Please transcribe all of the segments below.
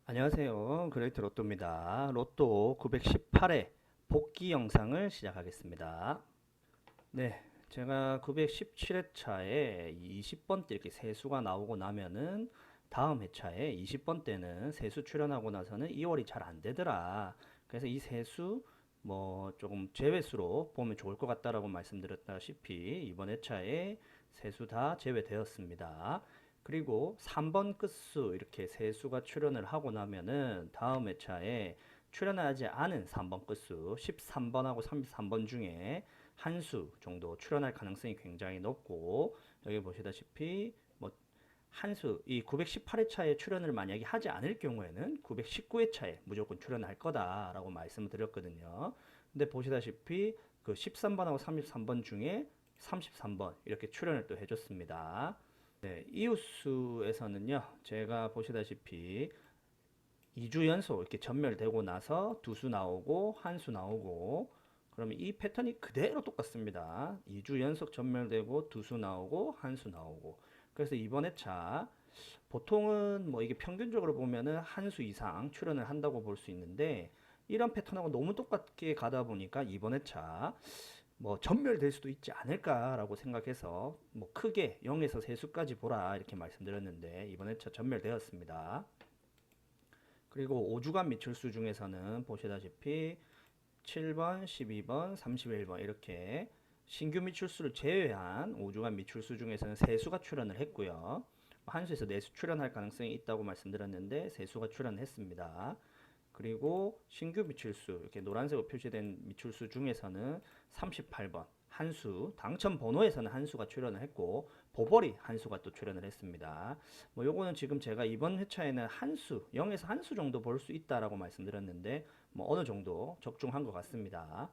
안녕하세요. 그레이트 로또입니다. 로또 918회 복귀 영상을 시작하겠습니다. 네, 제가 917회차에 20번 때 이렇게 세수가 나오고 나면은 다음 회차에 20번 때는 세수 출연하고 나서는 2월이 잘 안 되더라. 그래서 이 세수 뭐 조금 제외수로 보면 좋을 것 같다라고 말씀드렸다시피 이번 회차에 세수 다 제외되었습니다. 그리고 3번 끝수 이렇게 세수가 출연을 하고 나면은 다음 회차에 출연하지 않은 3번 끝수 13번하고 33번 중에 한 수 정도 출연할 가능성이 굉장히 높고, 여기 보시다시피 뭐 한 수, 이 918회차에 출연을 만약에 하지 않을 경우에는 919회차에 무조건 출연할 거다라고 말씀을 드렸거든요. 근데 보시다시피 그 13번하고 33번 중에 33번 이렇게 출연을 또 해줬습니다. 네, 이웃수에서는요, 제가 보시다시피 2주 연속 이렇게 전멸되고 나서 두 수 나오고 한 수 나오고, 그러면 이 패턴이 그대로 똑같습니다. 2주 연속 전멸되고 두 수 나오고 한 수 나오고. 그래서 이번 회차 보통은 뭐 이게 평균적으로 보면은 한 수 이상 출연을 한다고 볼 수 있는데, 이런 패턴하고 너무 똑같게 가다 보니까 이번 회차 뭐 전멸될 수도 있지 않을까라고 생각해서 뭐 크게 0에서 3수까지 보라 이렇게 말씀드렸는데, 이번 회차 전멸되었습니다. 그리고 5주간 미출수 중에서는 보시다시피 7번, 12번, 31번 이렇게 신규 미출수를 제외한 5주간 미출수 중에서는 세수가 출연을 했고요. 한 수에서 네수 출연할 가능성이 있다고 말씀드렸는데 세수가 출연했습니다. 그리고 신규 미출수 이렇게 노란색으로 표시된 미출수 중에서는 38번 한수 당첨 번호에서는 한수가 출연을 했고 보벌이 한수가 또 출연을 했습니다. 뭐 요거는 지금 제가 이번 회차에는 한수 0에서 한수 정도 볼 수 있다라고 말씀드렸는데 뭐 어느 정도 적중한 것 같습니다.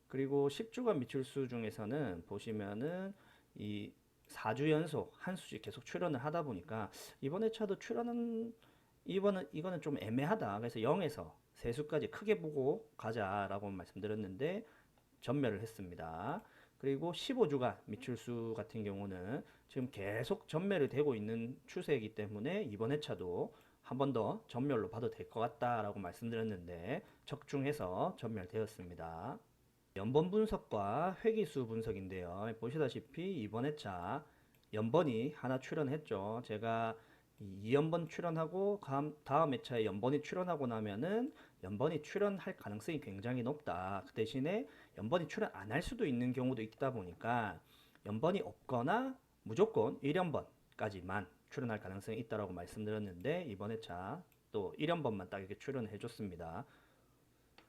그리고 10주간 미출수 중에서는 보시면은 이 4주 연속 한 수씩 계속 출연을 하다 보니까 이번 회차도 출연은 이거는 좀 애매하다. 그래서 0에서 세수까지 크게 보고 가자라고 말씀드렸는데 전멸을 했습니다. 그리고 15주간 미출수 같은 경우는 지금 계속 전멸이 되고 있는 추세이기 때문에 이번 회차도 한 번 더 전멸로 봐도 될 것 같다라고 말씀드렸는데 적중해서 전멸되었습니다. 연번 분석과 회기수 분석인데요. 보시다시피 이번 회차 연번이 하나 출연했죠. 제가 2연번 출연하고 다음 회차에 연번이 출연하고 나면은 연번이 출연할 가능성이 굉장히 높다. 그 대신에 연번이 출연 안 할 수도 있는 경우도 있다 보니까 연번이 없거나 무조건 1연번까지만 출연할 가능성이 있다라고 말씀드렸는데, 이번 회차 또 1연번만 딱 이렇게 출연해 줬습니다.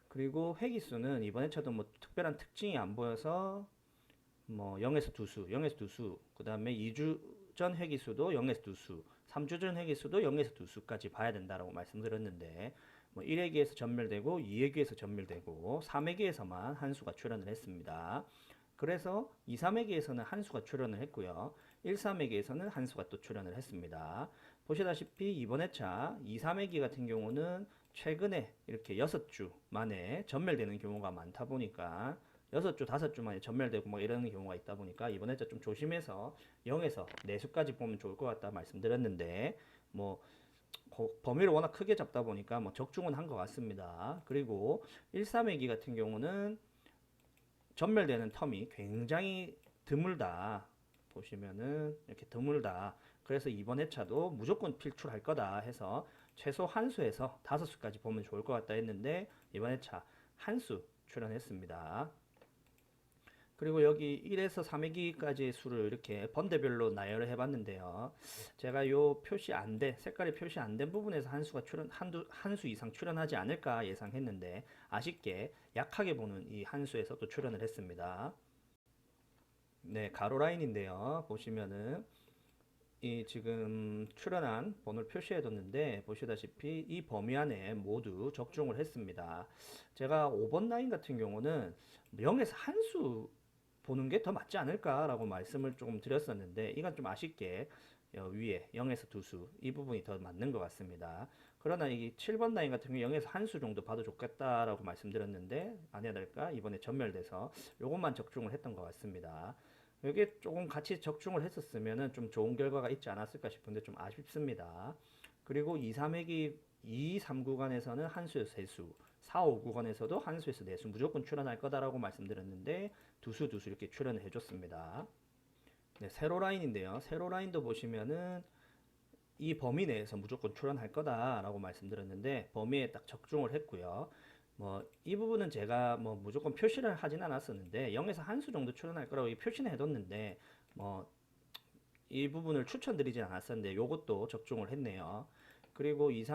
그리고 회기수는 이번 회차도 뭐 특별한 특징이 안 보여서 뭐 0에서 2수, 0에서 2수, 그 다음에 2주 전 회기수도 0에서 2수, 3주 전 회기수도 0에서 2수까지 봐야 된다라고 말씀드렸는데, 뭐 1회기에서 전멸되고 2회기에서 전멸되고 3회기에서만 한 수가 출연을 했습니다. 그래서 2, 3회기에서는 한 수가 출연을 했고요. 1, 3회기에서는 한 수가 또 출연을 했습니다. 보시다시피 이번 회차 2, 3회기 같은 경우는 최근에 이렇게 6주 만에 전멸되는 경우가 많다 보니까 6주, 5주 만에 전멸되고 막 이러는 경우가 있다 보니까 이번 회차 좀 조심해서 0에서 4수까지 보면 좋을 것 같다 말씀드렸는데, 뭐 범위를 워낙 크게 잡다 보니까 뭐 적중은 한 것 같습니다. 그리고 1, 3회기 같은 경우는 전멸되는 텀이 굉장히 드물다. 보시면은 이렇게 드물다. 그래서 이번 회차도 무조건 필출할 거다 해서 최소 한 수에서 5수까지 보면 좋을 것 같다 했는데, 이번 회차 한 수 출연했습니다. 그리고 여기 1에서 3회기까지의 수를 이렇게 번대별로 나열을 해봤는데요. 제가 요 표시 안 된, 색깔이 표시 안 된 부분에서 한 수가 한 수 이상 출연하지 않을까 예상했는데, 아쉽게 약하게 보는 이 한 수에서 또 출연을 했습니다. 네, 가로 라인인데요. 보시면은 이 지금 출연한 번호를 표시해 뒀는데, 보시다시피 이 범위 안에 모두 적중을 했습니다. 제가 5번 라인 같은 경우는 0에서 한 수 보는 게 더 맞지 않을까라고 말씀을 조금 드렸었는데, 이건 좀 아쉽게 위에 0에서 2수 이 부분이 더 맞는 것 같습니다. 그러나 이 7번 라인 같은 경우 0에서 한 수 정도 봐도 좋겠다라고 말씀드렸는데 안 해야 될까? 이번에 전멸돼서 요것만 적중을 했던 것 같습니다. 이게 조금 같이 적중을 했었으면 좀 좋은 결과가 있지 않았을까 싶은데 좀 아쉽습니다. 그리고 2, 3회기 2, 3 구간에서는 한수에서 세수, 4, 5 구간에서도 한수에서 내수 무조건 출현할 거다라고 말씀드렸는데 두수 이렇게 출현을 해줬습니다. 네, 세로 라인인데요. 세로 라인도 보시면은 이 범위 내에서 무조건 출현할 거다라고 말씀드렸는데 범위에 딱 적중을 했고요. 뭐 이 부분은 제가 뭐 무조건 표시를 하진 않았었는데 0에서 한수 정도 출현할 거라고 표시는 해뒀는데 뭐 이 부분을 추천드리진 않았었는데 요것도 적중을 했네요. 그리고 2,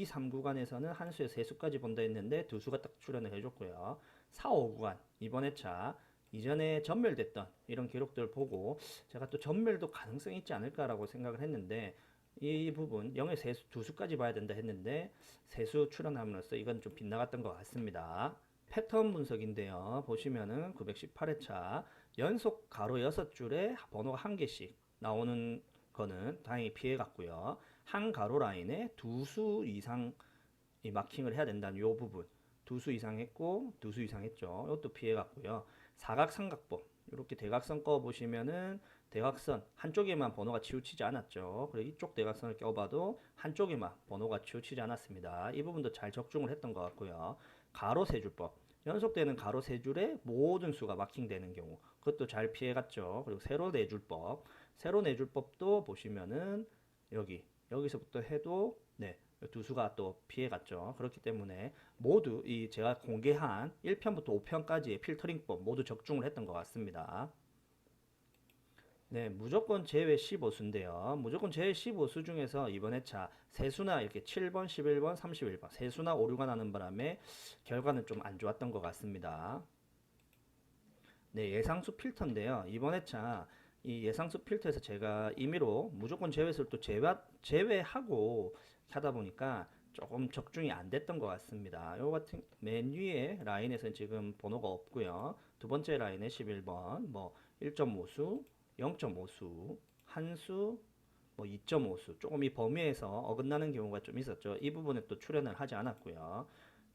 3 구간에서는 한수에서 세수까지 본다 했는데 두수가 딱 출현을 해줬고요. 4, 5 구간 이번 회차 이전에 전멸됐던 이런 기록들을 보고 제가 또 전멸도 가능성이 있지 않을까라고 생각을 했는데 이 부분 0의 세수 두수까지 봐야 된다 했는데 세수 출현함으로써 이건 좀 빗나갔던 것 같습니다. 패턴 분석인데요. 보시면은 918회차 연속 가로 6줄에 번호가 한 개씩 나오는 거는 다행히 피해 갔고요. 한 가로 라인에 두 수 이상 이 마킹을 해야 된다는 요 부분 두 수 이상 했고 두 수 이상 했죠. 이것도 피해 갔고요. 사각삼각법 이렇게 대각선 꺼 보시면은 대각선 한쪽에만 번호가 치우치지 않았죠. 그리고 이쪽 대각선을 껴봐도 한쪽에만 번호가 치우치지 않았습니다. 이 부분도 잘 적중을 했던 것 같고요. 가로 세 줄법 연속되는 가로 세 줄에 모든 수가 마킹되는 경우 그것도 잘 피해갔죠. 그리고 세로 네 줄법 세로 네 줄법도 보시면은 여기서부터 해도 네, 두 수가 또 피해갔죠. 그렇기 때문에 모두 이 제가 공개한 1편부터 5편까지의 필터링법 모두 적중을 했던 것 같습니다. 네, 무조건 제외 15수인데요. 무조건 제외 15수 중에서 이번 회차 세수나 이렇게 7번, 11번, 31번 세수나 오류가 나는 바람에 결과는 좀 안 좋았던 것 같습니다. 네, 예상수 필터인데요. 이번 회차 이 예상수 필터에서 제가 임의로 무조건 제외수를 또 제외하고 하다 보니까 조금 적중이 안 됐던 것 같습니다. 요 같은 맨 위에 라인에서는 지금 번호가 없고요. 두 번째 라인에 11번, 뭐 1.5수, 0.5수, 한수, 뭐 2.5수 조금 이 범위에서 어긋나는 경우가 좀 있었죠. 이 부분에 또 출연을 하지 않았고요.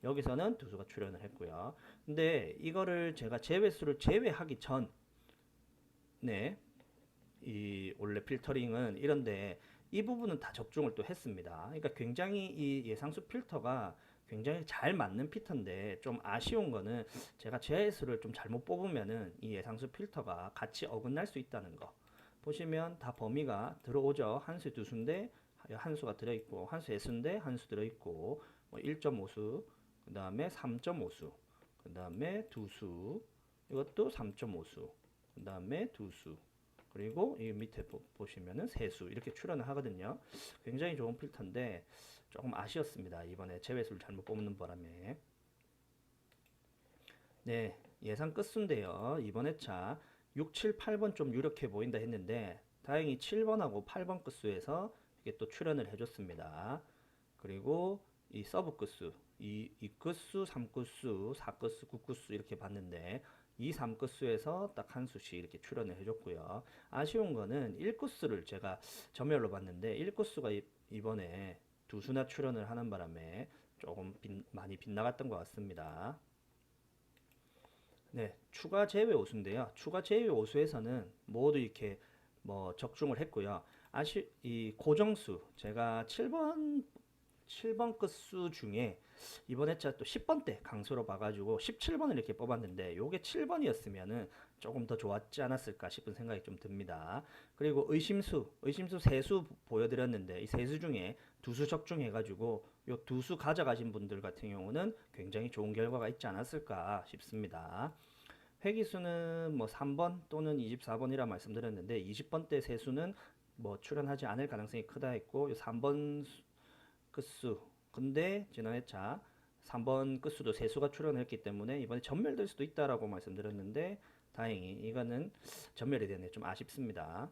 여기서는 두 수가 출연을 했고요. 근데 이거를 제가 제외수를 제외하기 전, 네, 이 원래 필터링은 이런데 이 부분은 다 적중을 또 했습니다. 그러니까 굉장히 이 예상수 필터가 굉장히 잘 맞는 필터인데 좀 아쉬운 거는 제가 제수를 좀 잘못 뽑으면은 이 예상수 필터가 같이 어긋날 수 있다는 거. 보시면 다 범위가 들어오죠. 한수 두수인데 한수가 들어있고 한수 예수인데 한수 들어있고 뭐 1.5수 그 다음에 3.5수 그 다음에 두수 이것도 3.5수 그 다음에 두수 그리고 이 밑에 보시면은 세수 이렇게 출연을 하거든요. 굉장히 좋은 필터인데 조금 아쉬웠습니다. 이번에 제외수를 잘못 뽑는 바람에. 네, 예상 끝수인데요. 이번 회차 6, 7, 8번 좀 유력해 보인다 했는데 다행히 7번하고 8번 끝수에서 이게 또 출연을 해줬습니다. 그리고 이 서브 끝수, 이 끝수, 3끝수, 4끝수, 9끝수 이렇게 봤는데 이 3끝수에서 딱 한 수씩 이렇게 출연을 해줬고요. 아쉬운 거는 1끝수를 제가 점열로 봤는데 1끝수가 이번에 두 수나 출연을 하는 바람에 조금 많이 빗나갔던 것 같습니다. 네, 추가 제외 오수인데요. 추가 제외 오수에서는 모두 이렇게 뭐 적중을 했고요. 이 고정수 제가 7번 끝수 중에 이번 회차 또 10번 때 강수로 봐가지고 17번을 이렇게 뽑았는데 요게 7번이었으면은 조금 더 좋았지 않았을까 싶은 생각이 좀 듭니다. 그리고 의심수 세수 보여드렸는데 이 세수 중에 두수 적중해가지고 요 두수 가져가신 분들 같은 경우는 굉장히 좋은 결과가 있지 않았을까 싶습니다. 회기수는 뭐 3번 또는 24번이라 말씀드렸는데 20번 때 세수는 뭐 출연하지 않을 가능성이 크다 했고 3번 끝수 근데 지난 회차 3번 끝수도 세수가 출연했기 때문에 이번에 전멸될 수도 있다라고 말씀드렸는데 다행히 이거는 전멸이 되네 좀 아쉽습니다.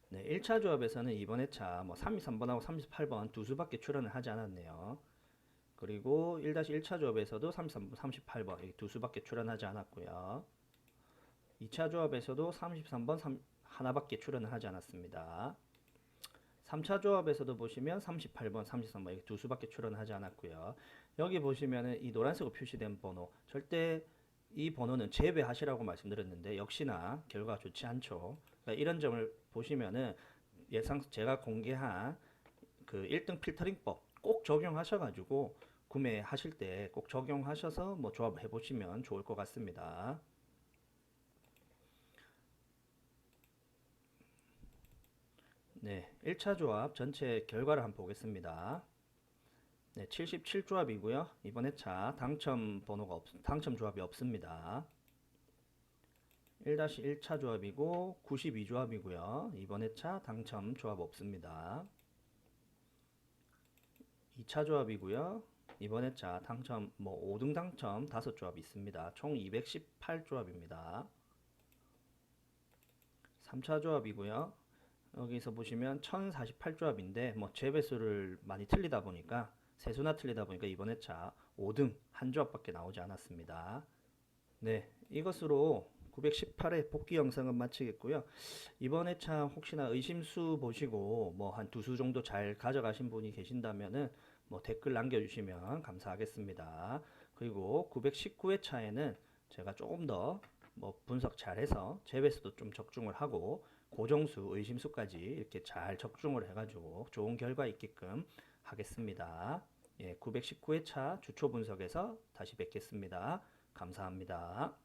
네, 1차 조합에서는 이번 회차 뭐 33번하고 38번 두 수밖에 출연을 하지 않았네요. 그리고 1-1차 조합에서도 33번, 38번 두 수밖에 출연하지 않았고요. 2차 조합에서도 33번 하나밖에 출연을 하지 않았습니다. 3차 조합에서도 보시면 38번, 33번 이두 수밖에 출연하지 않았고요. 여기 보시면은 이 노란색으로 표시된 번호 절대 이 번호는 제외하시라고 말씀드렸는데 역시나 결과가 좋지 않죠. 그러니까 이런 점을 보시면은 제가 공개한 그 1등 필터링법 꼭 적용하셔가지고 구매하실 때 꼭 적용하셔서 뭐 조합해 보시면 좋을 것 같습니다. 네, 1차 조합 전체 결과를 한번 보겠습니다. 네, 77조합이고요. 이번 회차 당첨 조합이 없습니다. 1-1차 조합이고 92조합이고요. 이번 회차 당첨 조합 없습니다. 2차 조합이고요. 이번 회차 당첨 5등 당첨 5조합 있습니다. 총 218조합입니다. 3차 조합이고요. 여기서 보시면 1048조합인데 재배수를 많이 틀리다 보니까 세수나 틀리다 보니까 이번 회차 5등 한 조합밖에 나오지 않았습니다. 네, 이것으로 918회 복귀 영상은 마치겠고요. 이번 회차 혹시나 의심수 보시고 한 두 수 정도 잘 가져가신 분이 계신다면은 댓글 남겨주시면 감사하겠습니다. 그리고 919회차에는 제가 조금 더 분석 잘해서 재배수도 좀 적중을 하고 고정수, 의심수까지 이렇게 잘 적중을 해가지고 좋은 결과 있게끔 하겠습니다. 예, 919회차 주초 분석에서 다시 뵙겠습니다. 감사합니다.